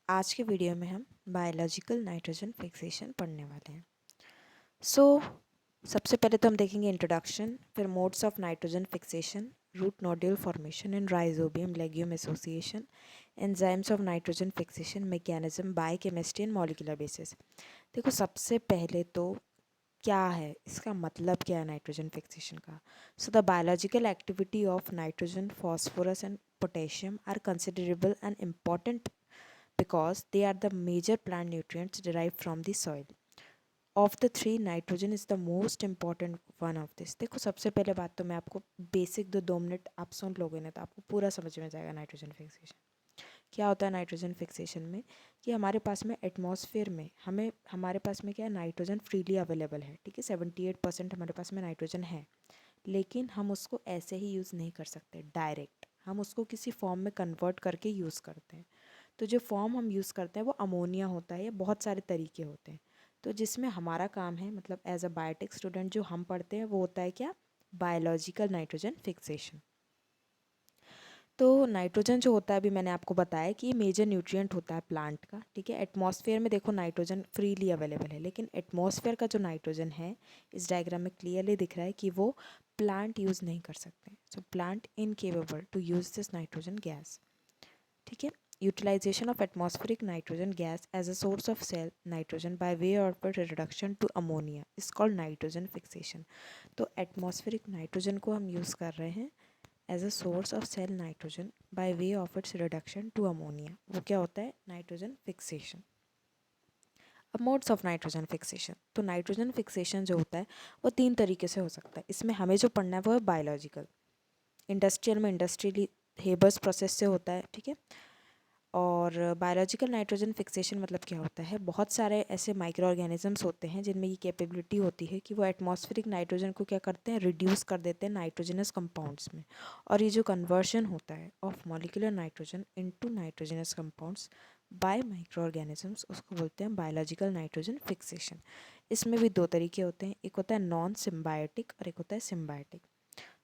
आज के वीडियो में हम बायोलॉजिकल नाइट्रोजन फिक्सेशन पढ़ने वाले हैं। सबसे पहले तो हम देखेंगे इंट्रोडक्शन, फिर modes of nitrogen fixation, root nodule formation in rhizobium legume association, enzymes of nitrogen fixation, mechanism, biochemistry and molecular basis. देखो, सबसे पहले तो क्या है, इसका मतलब क्या है नाइट्रोजन फिक्सेशन का। So the biological activity of nitrogen, phosphorus and potassium are considerable and important because they are the major plant nutrients derived from the soil. Of the three, nitrogen is the most important one of this. देखो, सबसे पहले बात तो मैं आपको basic 2 minute आप सुन लोगे ना तो आपको पूरा समझ में जाएगा नाइट्रोजन फिक्सेशन क्या होता है। नाइट्रोजन फिक्सेशन में कि हमारे पास में एटमॉस्फेयर में हमारे पास में क्या है, नाइट्रोजन फ्रीली अवेलेबल है। ठीक है, 78% हमारे पास में नाइट्रोजन है, लेकिन हम उसको ऐसे ही यूज़ नहीं कर सकते डायरेक्ट, हम उसको किसी फॉर्म में कन्वर्ट करके यूज़ करते हैं। तो जो फॉर्म हम यूज़ करते हैं वो अमोनिया होता है, या बहुत सारे तरीके होते हैं। तो जिसमें हमारा काम है, मतलब एज अ बायोटेक स्टूडेंट जो हम पढ़ते हैं वो होता है क्या, बायोलॉजिकल नाइट्रोजन फिक्सेशन। तो नाइट्रोजन जो होता है, अभी मैंने आपको बताया कि ये मेजर न्यूट्रिएंट होता है प्लांट का। ठीक है, एटमॉस्फेयर में देखो नाइट्रोजन फ्रीली अवेलेबल है, लेकिन एटमॉस्फेयर का जो नाइट्रोजन है, इस डायग्राम में क्लियरली दिख रहा है कि वो प्लांट यूज़ नहीं कर सकते। So plant incapable to use this nitrogen gas. ठीक है, utilization of atmospheric nitrogen gas as a source of cell nitrogen by way of its reduction to ammonia is called nitrogen fixation. तो atmospheric nitrogen को हम use कर रहे हैं as a source of cell nitrogen by way of its reduction to ammonia. वो क्या होता है, नाइट्रोजन फिक्सेशन। अब मोड्स ऑफ नाइट्रोजन फिक्सेशन, तो नाइट्रोजन फिक्सेशन जो होता है वो 3 तरीके से हो सकता है। इसमें हमें जो पढ़ना है वो है बायोलॉजिकल। इंडस्ट्रियल में इंडस्ट्रियली हेबर्स प्रोसेस से होता है। ठीक है, और बायोलॉजिकल नाइट्रोजन फिक्सेशन मतलब क्या होता है, बहुत सारे ऐसे माइक्रो ऑर्गेनिजम्स होते हैं जिनमें ये कैपेबिलिटी होती है कि वो एटमॉस्फेरिक नाइट्रोजन को क्या करते हैं, रिड्यूस कर देते हैं नाइट्रोजनस कंपाउंड्स में। और ये जो कन्वर्शन होता है of molecular nitrogen into nitrogenous compounds bye micro organisms, उसको बोलते हैं बायोलॉजिकल नाइट्रोजन फिक्सेशन। इसमें भी 2 तरीके होते हैं, एक होता है नॉन सिम्बायोटिक और एक होता है सिम्बायोटिक।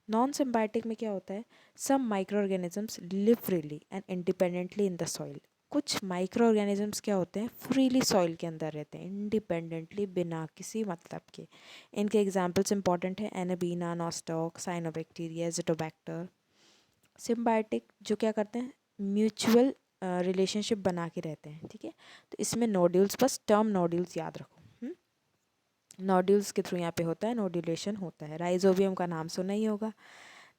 नॉन सिम्बायोटिक में क्या होता है, some micro organisms live freely and independently in the soil. कुछ माइक्रो ऑर्गेनिजम्स क्या होते हैं, फ्रीली सॉइल के अंदर रहते हैं, इंडिपेंडेंटली, बिना किसी मतलब के। इनके एग्जांपल्स इंपॉर्टेंट है, एनाबीना, नॉस्टॉक, साइनोबैक्टीरिया, जिटोबैक्टर। सिम्बायोटिक जो क्या करते हैं, म्यूचुअल रिलेशनशिप बना के रहते हैं। ठीक है, तो इसमें नोड्यूल्स, बस टर्म नोड्यूल्स याद रखो। नोड्यूल्स के थ्रू यहाँ पे होता है, नोड्यूलेशन होता है। राइजोबियम का नाम सुना ही होगा।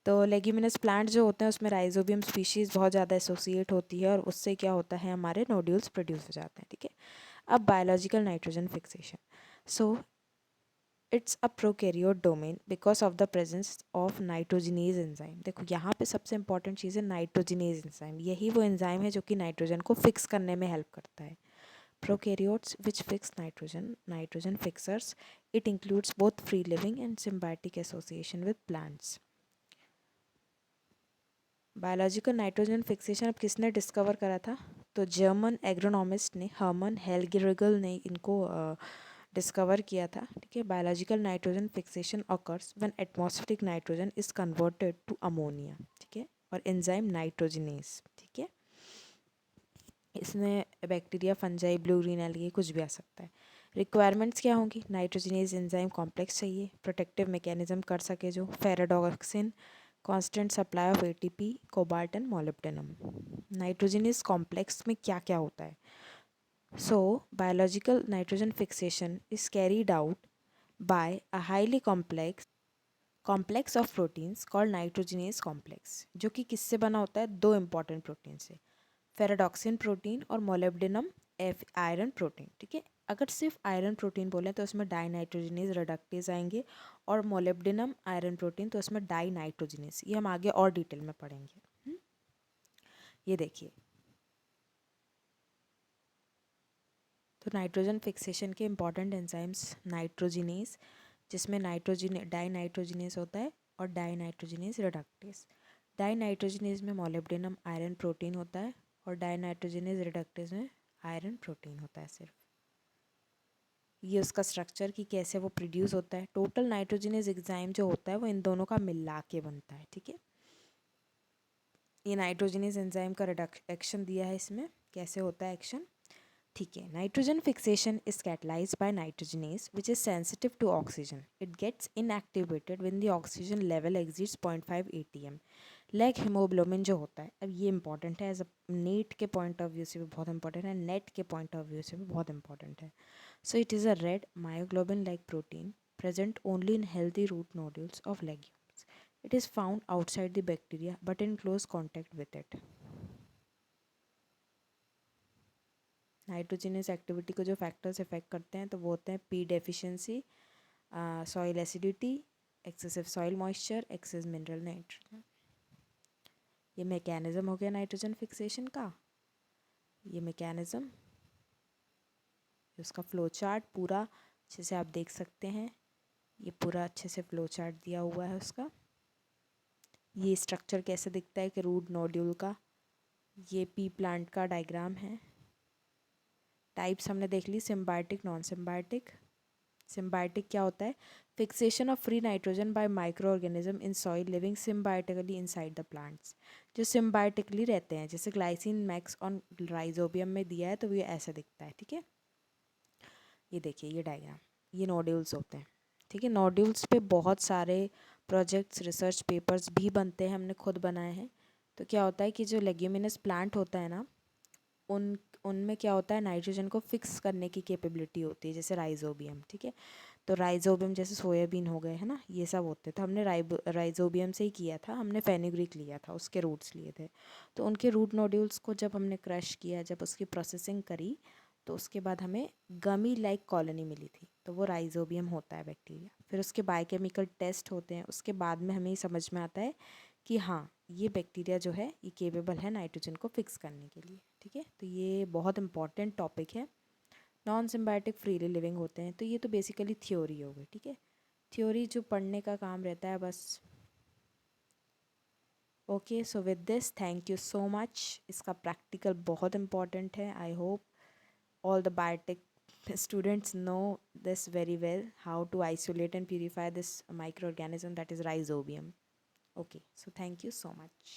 तो लेग्यूमिनस प्लांट जो होते हैं उसमें राइजोबियम स्पीशीज़ बहुत ज़्यादा एसोसिएट होती है, और उससे क्या होता है, हमारे नोड्यूल्स प्रोड्यूस हो जाते हैं। ठीक है, अब biological nitrogen fixation. So it's a prokaryote domain because of the presence of nitrogenase enzyme. देखो, यहाँ पे सबसे इंपॉर्टेंट चीज़ है नाइट्रोजिनेज एंजाइम। यही वो एंजाइम है जो कि नाइट्रोजन को फिक्स करने में हेल्प करता है। Prokaryotes which fix nitrogen fixers. It includes both free living and symbiotic association with plants. Biological nitrogen fixation अब किसने डिस्कवर करा था, तो जर्मन एग्रोनॉमिस्ट ने, हर्मन हेल्गेरिगल ने इनको डिस्कवर किया था। ठीक है, biological nitrogen fixation occurs when atmospheric nitrogen is converted to ammonia. ठीक है, और एंजाइम नाइट्रोजिनेज। ठीक है, इसमें bacteria, fungi, blue green algae कुछ भी आ सकता है। रिक्वायरमेंट्स क्या होंगी, नाइट्रोजिनेज एंजाइम कॉम्प्लेक्स चाहिए, प्रोटेक्टिव मैकेनिज्म कर सके जो, ferredoxin, constant supply of ATP, cobalt and molybdenum. Nitrogenase complex में क्या क्या होता है, so biological nitrogen fixation is carried out by a highly complex of proteins called nitrogenase complex, जो कि किससे बना होता है, 2 इंपॉर्टेंट प्रोटीन से, फेराडॉक्सिन प्रोटीन और मोलिब्डेनम आयरन प्रोटीन। ठीक है, अगर सिर्फ आयरन प्रोटीन बोलें तो उसमें डाइनाइट्रोजिनेज रिडक्टेज आएंगे, और मोलिब्डेनम आयरन प्रोटीन तो उसमें डाइनाइट्रोजिनेज। ये हम आगे और डिटेल में पढ़ेंगे। ये देखिए, तो नाइट्रोजन फिक्सेशन के इंपॉर्टेंट एंजाइम्स, नाइट्रोजिनेज जिसमें डाइनाइट्रोजिनेज होता है, और डाइनाइट्रोजिनेज रिडक्टेज। डाइनाइट्रोजिनेज में मोलिब्डेनम आयरन प्रोटीन होता है, और डाइनाइट्रोजिनेज रिडक्टेज में आयरन प्रोटीन होता है सिर्फ। ये उसका स्ट्रक्चर कि कैसे वो प्रोड्यूस होता है। टोटल नाइट्रोजिनेज एंजाइम जो होता है वो इन दोनों का मिला के बनता है। ठीक है, ये नाइट्रोजिनेज एंजाइम का रिडक्शन दिया है इसमें, कैसे होता है एक्शन? ठीक है, nitrogen fixation is catalysed by nitrogenase which is sensitive to oxygen. It gets inactivated when the oxygen level exceeds 0.5 atm. Leg haemoglobin जो होता है, अब ये इंपॉर्टेंट है, एज अ नेट के पॉइंट ऑफ व्यू से भी बहुत इंपॉर्टेंट है, नेट के पॉइंट ऑफ व्यू से भी बहुत इंपॉर्टेंट है. So it is a red myoglobin like protein present only in healthy root nodules of legumes. It is found outside the bacteria but in close contact with it. Nitrogenous activity को जो factors effect करते हैं तो वो होते हैं P deficiency, soil acidity, excessive soil moisture, excess mineral nitrogen. ये mechanism हो गया नाइट्रोजन फिक्सेशन का. ये मैकेनिज्म, उसका फ्लो चार्ट पूरा अच्छे से आप देख सकते हैं. ये पूरा अच्छे से फ्लो चार्ट दिया हुआ है उसका. ये स्ट्रक्चर कैसे दिखता है कि रूट नोड्यूल का. ये पी प्लांट का डायग्राम है. टाइप्स हमने देख ली, सिम्बायोटिक, नॉन सिम्बायोटिक. सिम्बायोटिक क्या होता है? Fixation of free nitrogen bye micro organism in soil living symbiotically inside the plants. जो सिम्बायोटिकली रहते हैं, जैसे ग्लाइसिन मैक्स ऑन राइजोबियम में दिया है तो ये ऐसा दिखता है. ठीक है, ये देखिए ये डायग्राम, ये नोड्यूल्स होते हैं. ठीक है, नोड्यूल्स पे बहुत सारे प्रोजेक्ट्स, रिसर्च पेपर्स भी बनते हैं, हमने खुद बनाए हैं. तो क्या होता है कि जो लेग्यूमिनस प्लांट होता है ना, उनमें क्या होता है, नाइट्रोजन को फिक्स करने की कैपेबिलिटी होती है, जैसे राइजोबियम. ठीक है, तो राइजोबियम जैसे सोयाबीन हो गए है ना, ये सब होते थे. हमने राइजोबियम से ही किया था, हमने फेनुग्रीक लिया था, उसके रूट्स लिए थे. तो उनके रूट नोड्यूल्स को जब हमने क्रश किया, जब उसकी प्रोसेसिंग करी, तो उसके बाद हमें गमी लाइक कॉलोनी मिली थी. तो वो राइजोबियम होता है बैक्टीरिया. फिर उसके बायोकेमिकल टेस्ट होते हैं, उसके बाद में हमें ये समझ में आता है कि हाँ, ये बैक्टीरिया जो है ये केपेबल है नाइट्रोजन को फिक्स करने के लिए. ठीक है, तो ये बहुत इंपॉर्टेंट टॉपिक है. नॉन सिम्बायोटिक फ्रीली लिविंग होते हैं. तो ये तो बेसिकली थ्योरी हो गई. ठीक है, थ्योरी जो पढ़ने का काम रहता है बस. Okay, so with this thank you so much. इसका प्रैक्टिकल बहुत इंपॉर्टेंट है. I hope all the biotech students know this very well, how to isolate and purify this microorganism that is rhizobium. Okay, so thank you so much.